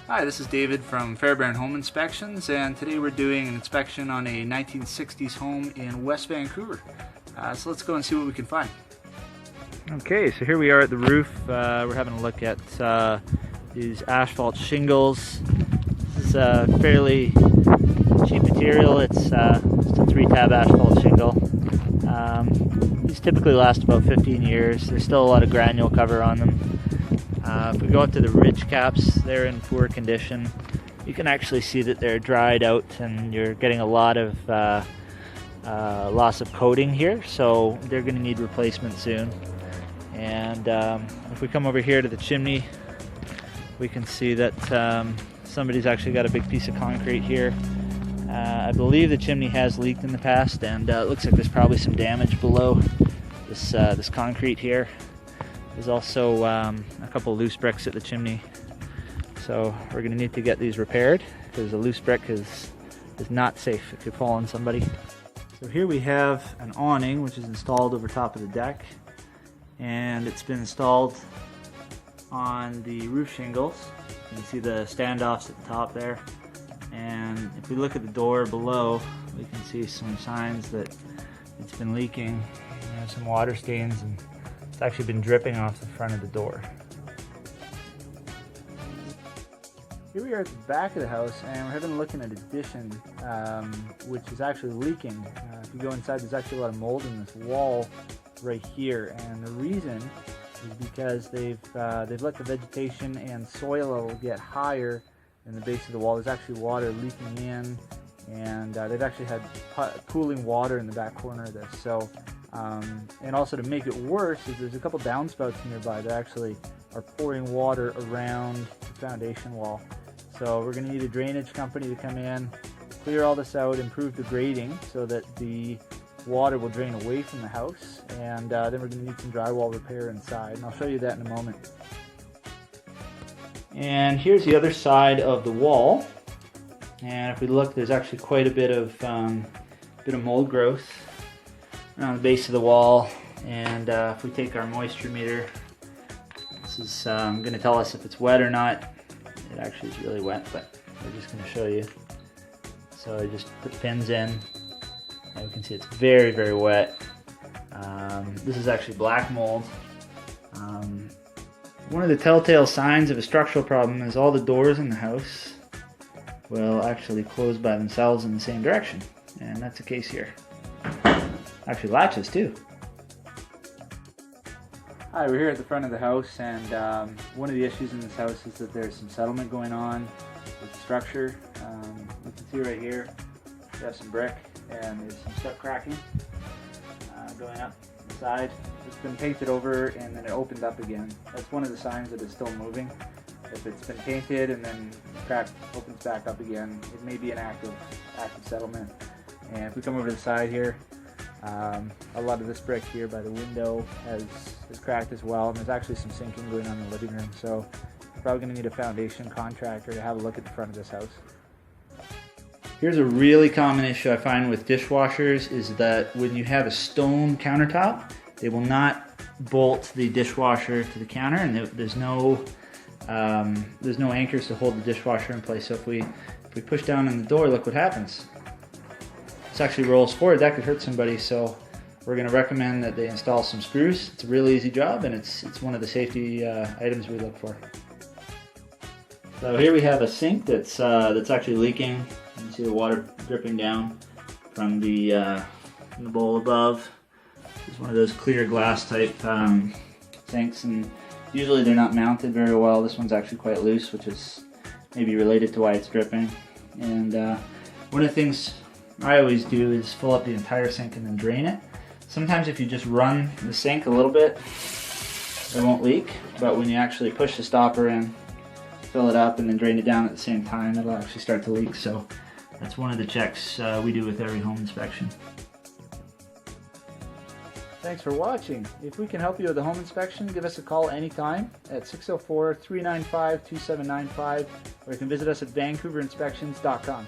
Hi, this is David from Fairbairn Home Inspections, and today we're doing an inspection on a 1960s home in West Vancouver. So let's go and see what we can find. Okay, so here we are at the roof. We're having a look at these asphalt shingles. This is fairly cheap material. It's just a 3-tab asphalt shingle. These typically last about 15 years. There's still a lot of granule cover on them. If we go up to the ridge caps, they're in poor condition. You can actually see that they're dried out and you're getting a lot of loss of coating here, so they're going to need replacement soon. And if we come over here to the chimney, we can see that somebody's actually got a big piece of concrete here. I believe the chimney has leaked in the past, and it looks like there's probably some damage below this concrete here. There's also a couple loose bricks at the chimney, so we're going to need to get these repaired because a loose brick is not safe. It could fall on somebody. So here we have an awning which is installed over top of the deck, and it's been installed on the roof shingles. You can see the standoffs at the top there, and if we look at the door below, we can see some signs that it's been leaking. There's some water stains, and it's actually been dripping off the front of the door. Here we are at the back of the house, and we're having a look at an addition which is actually leaking. If you go inside, there's actually a lot of mold in this wall right here, and the reason is because they've let the vegetation and soil level get higher in the base of the wall. There's actually water leaking in, and they've actually had cooling water in the back corner of this. So, and also to make it worse, is there's a couple downspouts nearby that actually are pouring water around the foundation wall. So we're going to need a drainage company to come in, clear all this out, improve the grading so that the water will drain away from the house, and then we're going to need some drywall repair inside, and I'll show you that in a moment. And here's the other side of the wall, and if we look, there's actually quite a bit of mold growth around the base of the wall. And if we take our moisture meter, this is going to tell us if it's wet or not. It actually is really wet, but we're just going to show you. So I just put the pins in, and we can see it's very, very wet. This is actually black mold. One of the telltale signs of a structural problem is all the doors in the house will actually close by themselves in the same direction, and that's the case here. Actually latches too. Hi, we're here at the front of the house, and one of the issues in this house is that there's some settlement going on with the structure. You can see right here, we have some brick, and there's some stuff cracking going up the side. It's been painted over, and then it opened up again. That's one of the signs that it's still moving. If it's been painted and then the crack opens back up again, it may be an active settlement. And if we come over to the side here, a lot of this brick here by the window is cracked as well, and there's actually some sinking going on in the living room. So we're probably going to need a foundation contractor to have a look at the front of this house. Here's a really common issue I find with dishwashers is that when you have a stone countertop, they will not bolt the dishwasher to the counter, and there's no anchors to hold the dishwasher in place. So if we push down on the door, look what happens. This actually rolls forward. That could hurt somebody, so we're going to recommend that they install some screws. It's a really easy job, and it's one of the safety items we look for. So here we have a sink that's actually leaking. You can see the water dripping down from the bowl above. It's one of those clear glass type sinks, and usually they're not mounted very well. This one's actually quite loose, which is maybe related to why it's dripping. And one of the things I always do is fill up the entire sink and then drain it. Sometimes if you just run the sink a little bit, it won't leak, but when you actually push the stopper in, fill it up, and then drain it down at the same time, it'll actually start to leak. So that's one of the checks we do with every home inspection. Thanks for watching. If we can help you with a home inspection, give us a call anytime at 604-395-2795, or you can visit us at vancouverinspections.com.